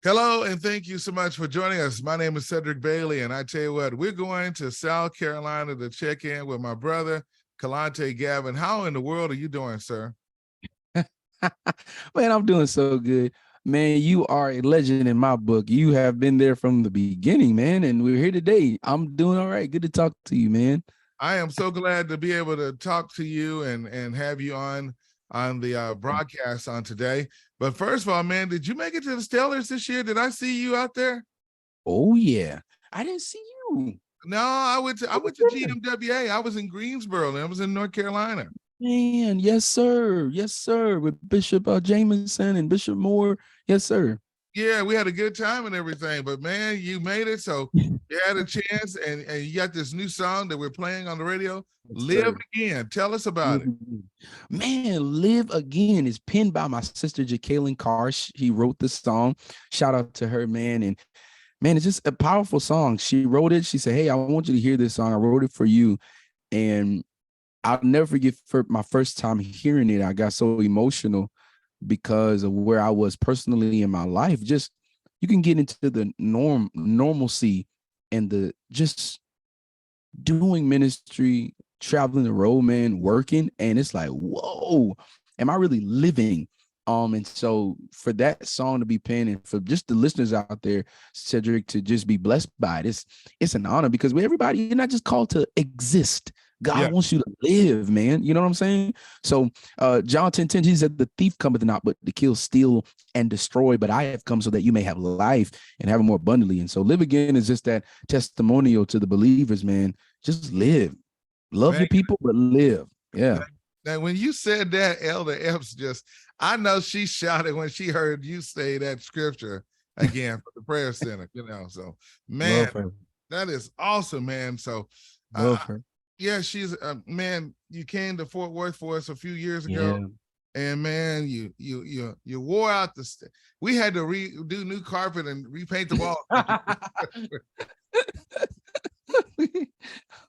Hello, and thank you so much for joining us. My name is Cedric Bailey, and I tell you what, we're going to South Carolina to check in with my brother, Kelontae Gavin. How in the world are you doing, sir? Man, I'm doing so good. Man, you are a legend in my book. You have been there from the beginning, man, and we're here today. I'm doing all right. Good to talk to you, man. I am so glad to be able to talk to you and have you on the broadcast on today. But first of all, man, did you make it to the Stellars this year? Did I see you out there? Oh yeah, I didn't see you. No, I went to GMWA. I was in Greensboro, and I was in North Carolina. Man, yes sir, with Bishop Jameson and Bishop Moore, yes sir. Yeah, we had a good time and everything, but man, you made it. So you had a chance, and you got this new song that we're playing on the radio, Yes, Live sir. Again. Tell us about it. Man, Live Again is penned by my sister Jacqueline Carr. She wrote the song. Shout out to her, man. And man, it's just a powerful song. She wrote it. She said, "Hey, I want you to hear this song. I wrote it for you." And I'll never forget for my first time hearing it. I got so emotional because of where I was personally in my life. Just you can get into the normalcy and the just doing ministry, traveling the road, man, working, and it's like, whoa, am I really living? And so for that song to be penned and for just the listeners out there, Cedric, to just be blessed by it, it's an honor because everybody, you're not just called to exist. God wants you to live, man. You know what I'm saying? So John 10:10, he said, the thief cometh not but to kill, steal, and destroy. But I have come so that you may have life and have it more abundantly. And so live again is just that testimonial to the believers, man. Just live. Love Man, your people, but live. Yeah. now, when you said that, Elder Epps I know she shouted when she heard you say that scripture again for the prayer center, So, man, that is awesome, man. So, Love her. Yeah, she's man. You came to Fort Worth for us a few years ago, and man, you wore out we had to do new carpet and repaint the wall.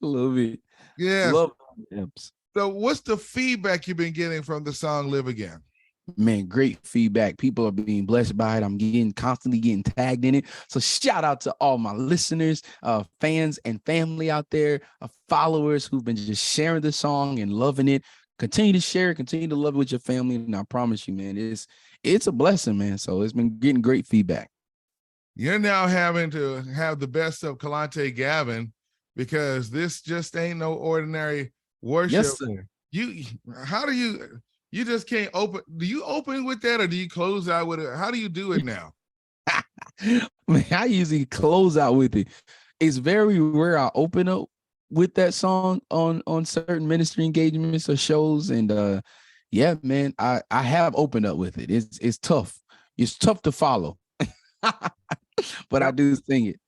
Love it. Yes. Love Epps. So, what's the feedback you've been getting from the song "Live Again"? Man, great feedback. People are being blessed by it. I'm constantly getting tagged in it. So shout out to all my listeners, fans and family out there, followers who've been just sharing the song and loving it. Continue to share it, continue to love it with your family. And I promise you, man, it's a blessing, man. So it's been getting great feedback. You're now having to have the best of Kelontae Gavin because this just ain't no ordinary worship. Yes, sir. How do you just can't open? Do you open with that or do you close out with it? How do you do it now? Man, I usually close out with it. It's very rare I open up with that song on certain ministry engagements or shows. And yeah, man, I have opened up with it. It's tough. It's tough to follow. But I do sing it.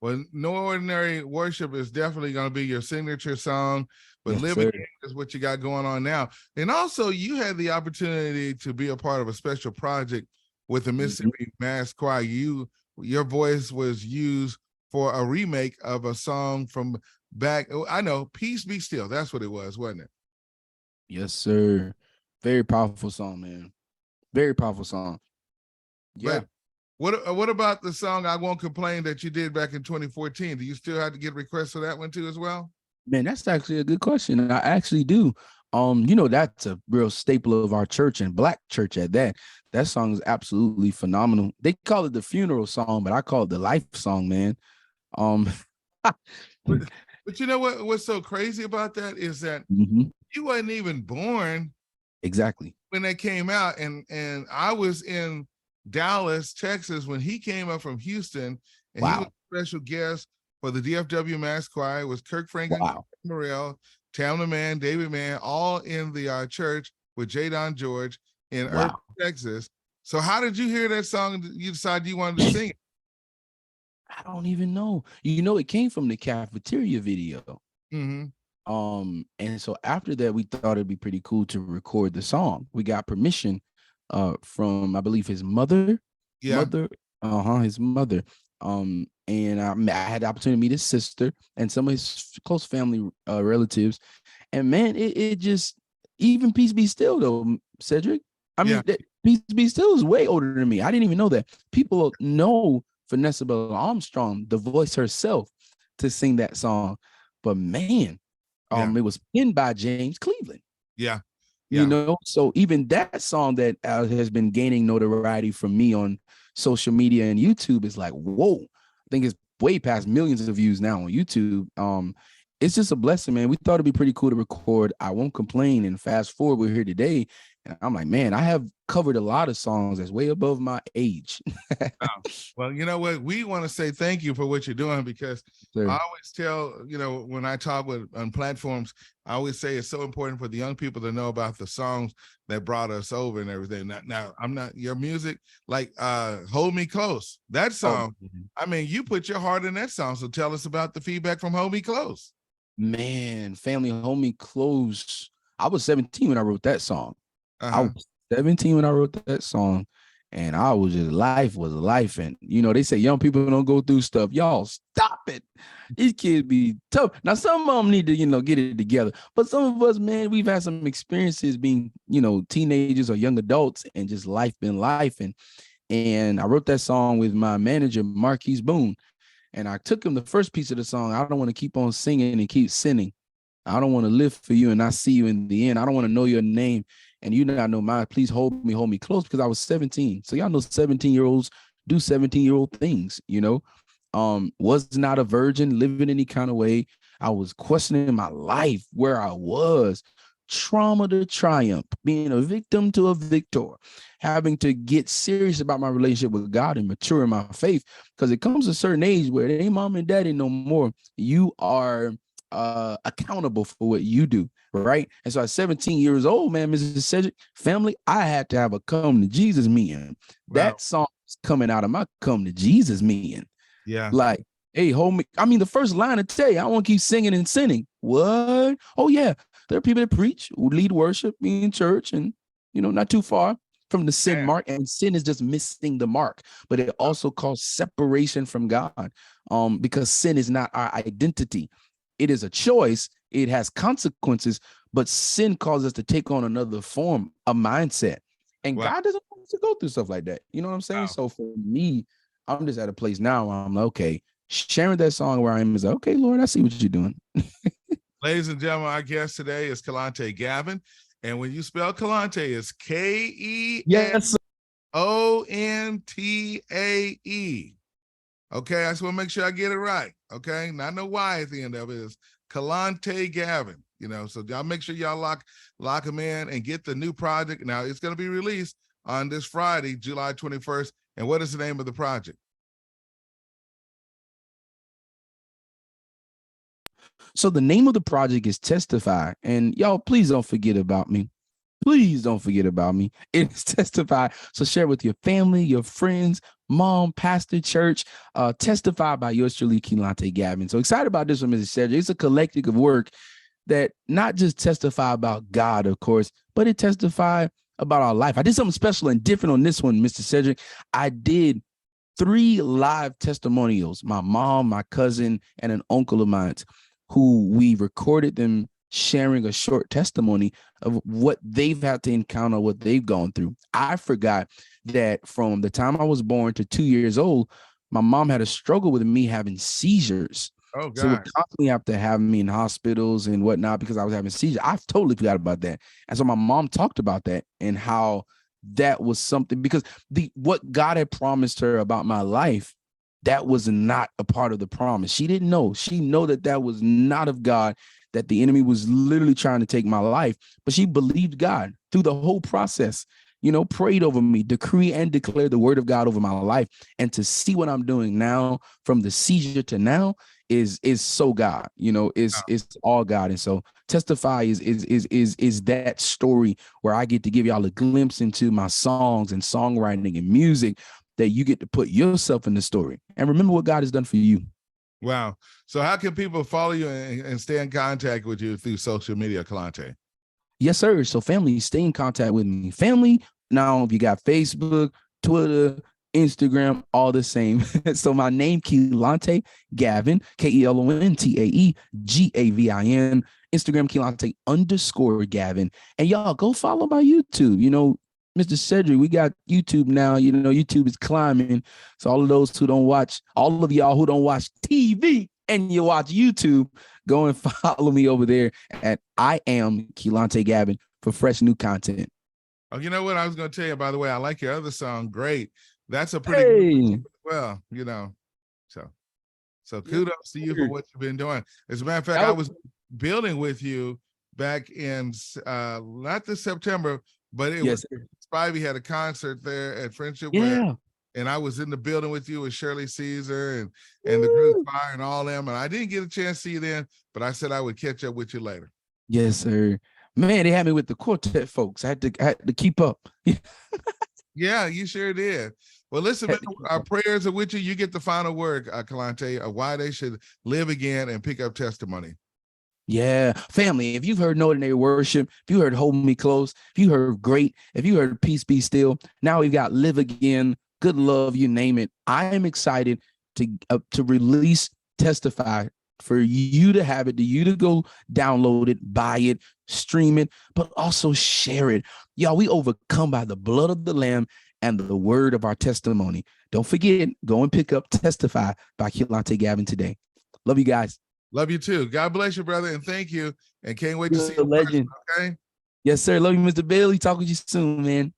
Well, No Ordinary Worship is definitely going to be your signature song. But Live Again is what you got going on now. And also, you had the opportunity to be a part of a special project with the Mississippi Mass Choir. Your voice was used for a remake of a song from back. I know, Peace Be Still. That's what it was, wasn't it? Yes, sir. Very powerful song, man. Very powerful song. Yeah. But what about the song I Won't Complain that you did back in 2014? Do you still have to get requests for that one too as well? Man, that's actually a good question. I actually do. That's a real staple of our church and Black church at that. That song is absolutely phenomenal. They call it the funeral song, but I call it the life song, man. But you know what's so crazy about that is that you wasn't even born exactly when they came out, and I was in Dallas, Texas when he came up from Houston, and he was a special guest for the DFW Mass Choir. It was Kirk Franklin, Morrell, Tamla Mann, David Mann, all in the church with Jadon George in Irving, Texas. So how did you hear that song and you decided you wanted to sing it? I don't even know. It came from the cafeteria video. And so after that, we thought it'd be pretty cool to record the song. We got permission from, I believe, his mother. His mother. And I had the opportunity to meet his sister and some of his close family relatives. And man, it just, even Peace Be Still though, Cedric. I mean, Peace Be Still is way older than me. I didn't even know that. People know Vanessa Bell Armstrong, the voice herself, to sing that song. But man, Yeah. it was penned by James Cleveland. Yeah. You know, so even that song that has been gaining notoriety from me on social media and YouTube is like, whoa, I think it's way past millions of views now on YouTube. It's just a blessing, man. We thought it'd be pretty cool to record I Won't Complain, and fast forward, we're here today. And I'm like, man, I have covered a lot of songs that's way above my age. Wow. Well, you know what? We want to say thank you for what you're doing, because Sir. I always tell, when I talk on platforms, I always say it's so important for the young people to know about the songs that brought us over and everything. Now I'm not your music, like Hold Me Close. That song, I mean, you put your heart in that song. So tell us about the feedback from Hold Me Close. Man, family, Hold Me Close. I was 17 when I wrote that song. I was 17 when I wrote that song, and I was just, life was life. And, they say young people don't go through stuff. Y'all stop it. These kids be tough. Now, some of them need to, get it together. But some of us, man, we've had some experiences being, teenagers or young adults, and just life been life. And I wrote that song with my manager, Marquis Boone. And I took him the first piece of the song. I don't want to keep on singing and keep sinning. I don't want to live for you and not see you in the end. I don't want to know your name and you not know mine. Please hold me close, because I was 17. So y'all know 17-year-olds do 17-year-old things, was not a virgin, living any kind of way. I was questioning my life, where I was, trauma to triumph, being a victim to a victor, having to get serious about my relationship with God and mature in my faith, because it comes a certain age where it ain't mom and daddy no more. You are accountable for what you do, right? And so at 17 years old, man, Mrs. Cedric, family, I had to have a come to Jesus meeting. Wow. That song is coming out of my come to Jesus meeting. Yeah. Like, hey, hold me. I mean, the first line to tell you, I want to keep singing and sinning. What? Oh, yeah. There are people that preach, who lead worship in church, and, not too far from the sin mark. And sin is just missing the mark, but it also causes separation from God, because sin is not our identity. It is a choice. It has consequences, but sin causes us to take on another form, a mindset. And God doesn't want us to go through stuff like that. You know what I'm saying? Wow. So for me, I'm just at a place now where I'm like, okay, sharing that song where I am is like, okay, Lord, I see what you're doing. Ladies and gentlemen, our guest today is Kelontae Gavin. And when you spell Kelontae, it's Kenontae. Okay, I just want to make sure I get it right. Okay, not no Y at the end of it. Is Kelontae Gavin. So y'all make sure y'all lock him in and get the new project. Now it's going to be released on this Friday, July 21st. And what is the name of the project? So the name of the project is Testify. And y'all, please don't forget about me. Please don't forget about me. It's Testify. So share with your family, your friends, mom, pastor, church. Testify by yours truly, Kelontae Gavin. So excited about this one, Mrs. Cedric. It's a collective of work that not just testify about God, of course, but it testify about our life. I did something special and different on this one, Mr. Cedric. I did 3 live testimonials. My mom, my cousin, and an uncle of mine, who we recorded them sharing a short testimony of what they've had to encounter, what they've gone through. I forgot that from the time I was born to 2 years old, my mom had a struggle with me having seizures. Oh, God. So would constantly have to have me in hospitals and whatnot because I was having seizures. I totally forgot about that. And so my mom talked about that and how that was something, because what God had promised her about my life, that was not a part of the promise. She didn't know. She know that was not of God, that the enemy was literally trying to take my life, but she believed God through the whole process, prayed over me, decree and declare the word of God over my life. And to see what I'm doing now from the seizure to now is so God, it's all God. And so Testify is that story where I get to give y'all a glimpse into my songs and songwriting and music, that you get to put yourself in the story and remember what God has done for you. Wow. So how can people follow you and stay in contact with you through social media, Kelontae? Yes, sir. So family, stay in contact with me. Family, now if you got Facebook, Twitter, Instagram, all the same. So my name, Kelontae Gavin, KELONTAE GAVIN, Instagram, Kelontae _Gavin. And y'all go follow my YouTube. Mr. Cedric, we got YouTube now. You know, YouTube is climbing. So all of those who don't watch, all of y'all who don't watch TV and you watch YouTube, go and follow me over there at I am Kelontae Gavin for fresh new content. Oh, you know what I was going to tell you, by the way, I like your other song. Great. That's a pretty good, well, you know, so kudos to you for what you've been doing. As a matter of fact, I was building with you back in not this September, but it was Spivey had a concert there at Friendship Web, and I was in the building with you with Shirley Caesar and the group Fire and all them, and I didn't get a chance to see you then, but I said I would catch up with you later. Yes, sir. Man, they had me with the quartet folks. I had to keep up. Yeah, you sure did. Well, listen, man, our prayers are with you. You get the final word, Kelontae, of why they should live again and pick up testimony. Yeah, family, if you've heard No Ordinary Worship, if you heard Hold Me Close, if you heard Great, if you heard Peace Be Still, now we've got Live Again, Good Love, you name it. I am excited to release Testify, for you to have it, to you to go download it, buy it, stream it, but also share it. Y'all, we overcome by the blood of the Lamb and the word of our testimony. Don't forget, go and pick up Testify by Kelontae Gavin today. Love you guys. Love you too. God bless you, brother, and thank you. And can't wait to see you you in person, okay? Yes, sir. Love you, Mr. Bailey. Talk with you soon, man.